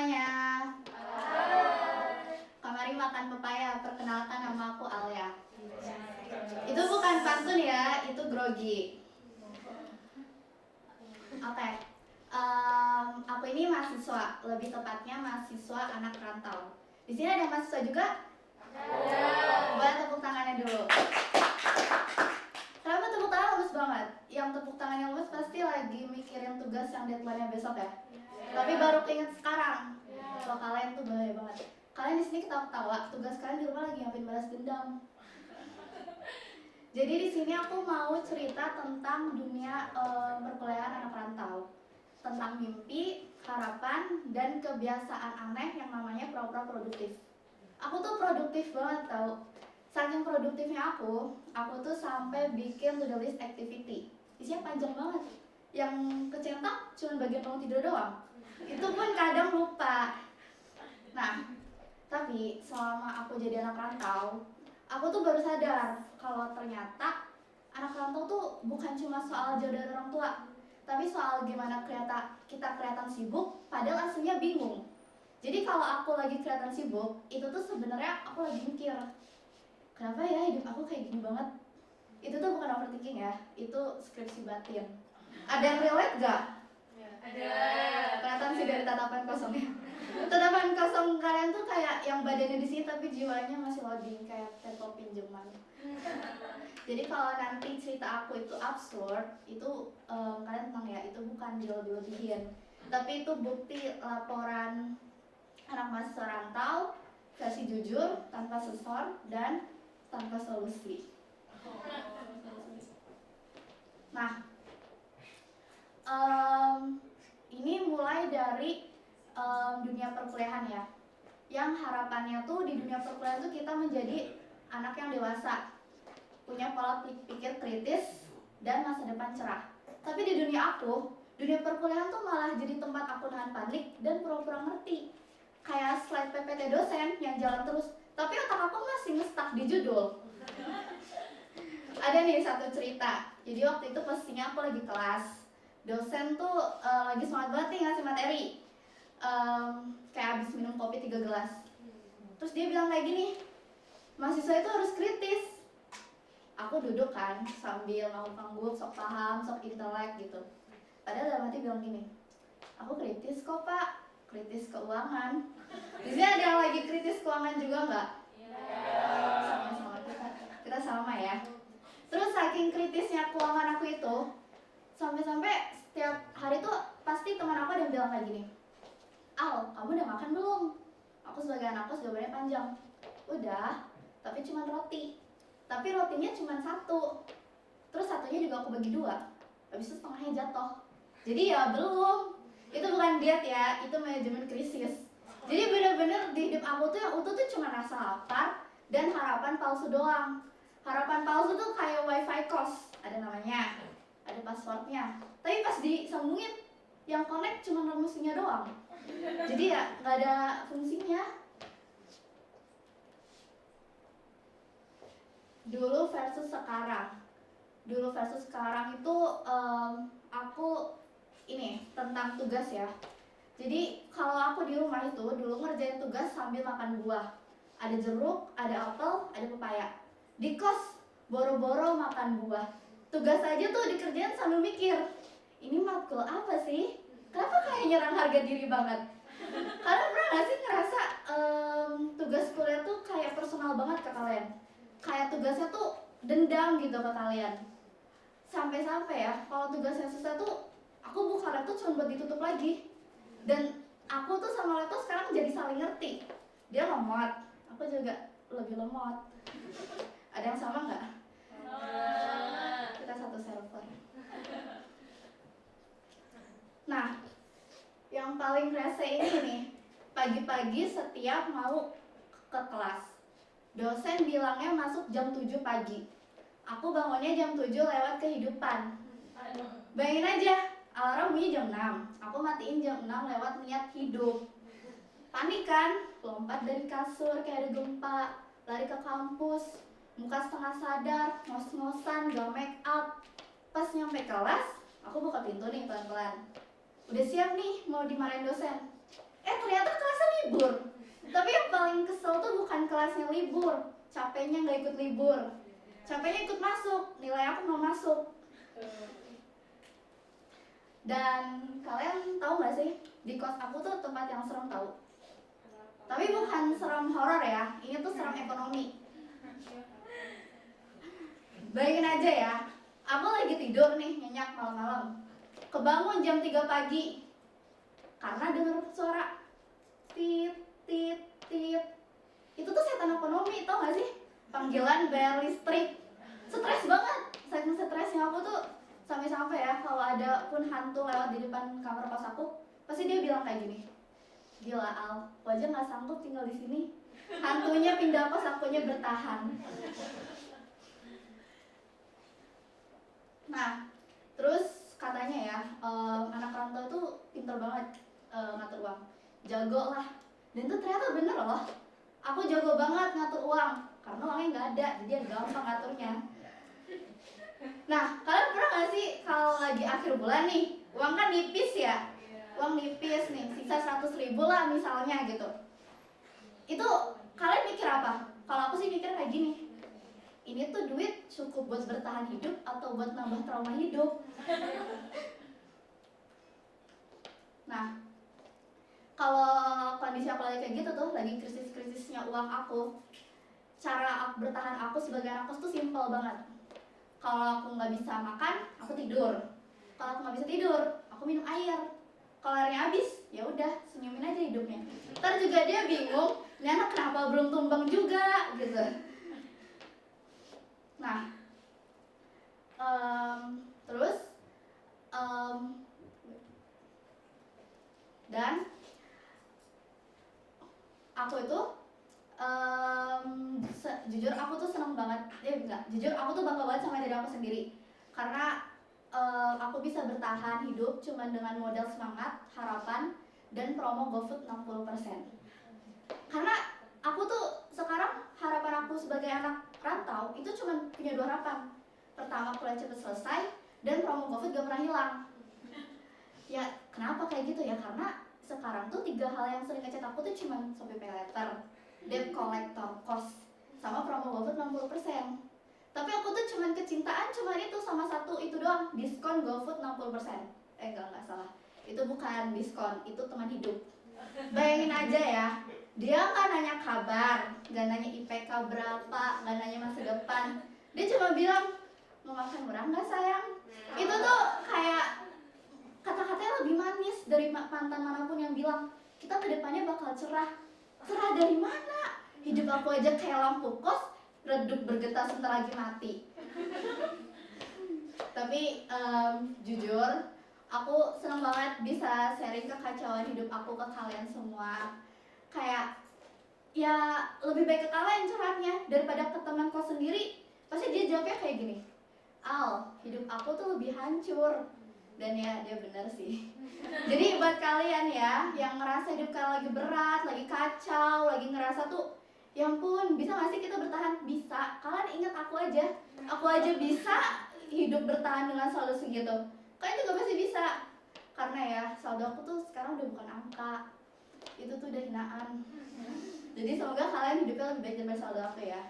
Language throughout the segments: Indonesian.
semuanya. Kamari makan pepaya, perkenalkan nama aku Alia. Itu bukan pantun ya, itu grogi. Oke. Aku ini mahasiswa, lebih tepatnya mahasiswa anak rantau. Di sini ada mahasiswa juga? Ada. Boleh tepuk tangannya dulu. Kenapa tepuk tangan lemes banget? Yang tepuk tangan yang lemes pasti lagi mikirin tugas yang deadline-nya besok ya? Tapi baru keinget sekarang. Kalau kalian tuh bahaya banget. Kalian di sini ketawa-ketawa, tugas kalian di rumah lagi ngapain balas dendam. Jadi di sini aku mau cerita tentang dunia perkuliahan anak rantau, tentang mimpi, harapan, dan kebiasaan aneh yang namanya pura-pura produktif. Aku tuh produktif banget tau. Saking produktifnya aku tuh sampai bikin to-do list activity. Isinya panjang banget. Yang kecetak cuma bagian bangun tidur doang. Itu pun kadang lupa. Nah, tapi selama aku jadi anak rantau, aku tuh baru sadar kalau ternyata anak rantau tuh bukan cuma soal jauh dari orang tua, tapi soal gimana kita kelihatan sibuk padahal aslinya bingung. Jadi kalau aku lagi kelihatan sibuk, itu tuh sebenarnya aku lagi mikir, kenapa ya hidup aku kayak gini banget? Itu tuh bukan overthinking ya, itu skripsi batin. Ada yang relate gak? Ada. Kelihatan sih dari tatapan kosongnya. Tatapan kosong kalian tuh kayak yang badannya di sini tapi jiwanya masih loading kayak tempo pinjaman. Jadi kalau nanti cerita aku itu absurd, itu kalian tenang ya, itu bukan dilebih-lebihin. Tapi itu bukti laporan anak mahasiswa rantau versi jujur, tanpa sensor dan tanpa solusi. Nah, ini mulai dari dunia perkuliahan ya, yang harapannya tuh di dunia perkuliahan tuh kita menjadi anak yang dewasa, punya pola pikir kritis dan masa depan cerah. Tapi di dunia perkuliahan tuh malah jadi tempat aku nahan panik dan pura-pura ngerti, kayak slide PPT dosen yang jalan terus, tapi otak aku masih nge-stuck di judul. Ada nih satu cerita. Jadi waktu itu posisinya aku lagi kelas, dosen tuh lagi semangat banget nih ngasih materi, kayak abis minum kopi 3 gelas. Terus dia bilang kayak gini, mahasiswa itu harus kritis. Aku duduk kan sambil ngangguk-ngangguk, sok paham, sok intelek gitu. Padahal dalam hati bilang gini, aku kritis kok pak, kritis keuangan. Di sini ada yang lagi kritis keuangan juga nggak? Sama-sama kita sama ya. Terus saking kritisnya keuangan aku itu, sampai-sampai setiap hari tuh pasti teman aku ada yang bilang kayak gini, Al, kamu udah makan belum? Aku sebagai anak kos jawabannya panjang, udah, tapi cuma roti. Tapi rotinya cuma 1, terus satunya juga aku bagi 2, habis itu setengahnya jatuh. Jadi ya belum, itu bukan diet ya, itu manajemen krisis. Jadi bener-bener di hidup aku tuh yang utuh tuh cuma rasa lapar dan harapan palsu doang. Harapan palsu tuh kayak wifi kos, ada namanya, ada passwordnya. Tapi pas disambungin, yang connect cuma rumusnya doang. Jadi ya nggak ada fungsinya. Dulu versus sekarang. Dulu versus sekarang itu aku ini tentang tugas ya. Jadi kalau aku di rumah itu dulu ngerjain tugas sambil makan buah. Ada jeruk, ada apel, ada pepaya. Di kos boro-boro makan buah. Tugas aja tuh dikerjain sambil mikir, ini matkul apa sih? Kenapa kayak nyerang harga diri banget? Kalian pernah gak sih ngerasa tugas kuliah tuh kayak personal banget ke kalian? Kayak tugasnya tuh dendam gitu ke kalian. Sampai-sampai ya, kalau tugasnya susah tuh aku buka laptop cuma buat ditutup lagi. Dan aku tuh sama laptop sekarang jadi saling ngerti. Dia lemot, aku juga lebih lemot. Ada yang sama nggak? Kita satu server. Nah, yang paling rese ini nih, pagi-pagi setiap mau ke kelas, dosen bilangnya masuk jam 7 pagi. Aku bangunnya jam 7 lewat kehidupan. Bayangin aja, alarm bunyi jam 6, aku matiin jam 6 lewat niat hidup. Panik kan, lompat dari kasur kayak ada gempa, lari ke kampus, muka setengah sadar, ngos-ngosan, gak make up. Pas nyampe kelas, aku buka pintu nih pelan-pelan. Udah siap nih mau dimarahin dosen. Ternyata kelasnya libur. Tapi yang paling kesel tuh bukan kelasnya libur, capeknya nggak ikut libur, capeknya ikut masuk, nilai aku nggak masuk. Dan kalian tahu nggak sih, di kos aku tuh tempat yang serem tahu. Tapi bukan serem horor ya, ini tuh serem ekonomi. Bayangin aja ya, aku lagi tidur nih nyenyak malam-malam, kebangun jam 3 pagi karena denger suara tit tit tit. Itu tuh setan ekonomi, tau gak sih? Panggilan bayar listrik. Stres banget, saking stresnya aku tuh sampai-sampai ya kalau ada pun hantu lewat di depan kamar kos aku, pasti dia bilang kayak gini, gila Al, aku aja nggak sanggup tinggal di sini, hantunya pindah kos, akunya bertahan. Nah, terus katanya ya, anak rantau itu pintar banget ngatur uang, jago lah. Dan itu ternyata bener loh, aku jago banget ngatur uang karena uangnya nggak ada, jadi gampang ngaturnya. Nah, kalian pernah nggak sih kalau lagi akhir bulan nih, uang kan nipis ya, uang nipis nih, sisa 100.000 lah misalnya gitu. Itu kalian mikir apa? Kalau aku sih mikir kayak gini, ini tuh duit cukup buat bertahan hidup atau buat nambah trauma hidup? Nah, kalau kondisi aku lagi kayak gitu tuh, lagi krisis-krisisnya uang aku, cara bertahan aku sebagai anak kos tuh simpel banget. Kalau aku nggak bisa makan, aku tidur. Kalau aku nggak bisa tidur, aku minum air. Kalau airnya habis, ya udah senyumin aja hidupnya. Ntar juga dia bingung, ini anak kenapa belum tumbang juga gitu. Nah, terus dan aku itu jujur aku tuh seneng banget, jujur aku tuh bangga banget sama diri aku sendiri karena aku bisa bertahan hidup cuma dengan modal semangat, harapan, dan promo GoFood 60%. Karena aku tuh sekarang harapan aku sebagai anak rantau itu cuma punya 2 harapan. Pertama, kuliah cepet selesai, dan promo GoFood gak pernah hilang. Ya kenapa kayak gitu ya, karena sekarang tuh 3 hal yang sering ngechat aku tuh cuma Shopee Pay Later, debt collector, cost, sama promo GoFood 60%. Tapi aku tuh cuman kecintaan cuma itu sama satu itu doang, diskon GoFood 60%. Enggak salah. Itu bukan diskon, itu teman hidup. Bayangin aja ya, dia nggak nanya kabar, nggak nanya IPK berapa, nggak nanya masa depan. Dia cuma bilang, mau makan murah nggak sayang? Itu tuh kayak kata-katanya lebih manis dari mantan manapun yang bilang, kita kedepannya bakal cerah. Cerah dari mana? Hidup aku aja kayak lampu kos, redup bergetar sebentar lagi mati. Tapi jujur, aku senang banget bisa sharing kekacauan hidup aku ke kalian semua. Kayak ya lebih baik ke kalian curhatnya daripada ke teman kau sendiri. Pasti dia jawabnya kayak gini, Al, hidup aku tuh lebih hancur. Dan ya dia bener sih. Jadi buat kalian ya yang ngerasa hidup kalian lagi berat, lagi kacau, lagi ngerasa tuh ya ampun, bisa gak sih kita bertahan? Bisa. Kalian ingat aku aja bisa hidup bertahan dengan saldo segitu. Kalian juga pasti bisa. Karena ya saldo aku tuh sekarang udah bukan angka, itu tuh udah hinaan. Jadi semoga kalian hidupnya lebih baik daripada saldo aku ya.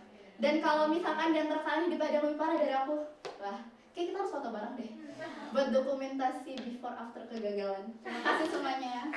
Dan kalau misalkan di antara kalian hidupnya ada yang lebih parah dari aku, wah, kayak kita harus foto bareng deh buat dokumentasi before after kegagalan. Terima kasih semuanya.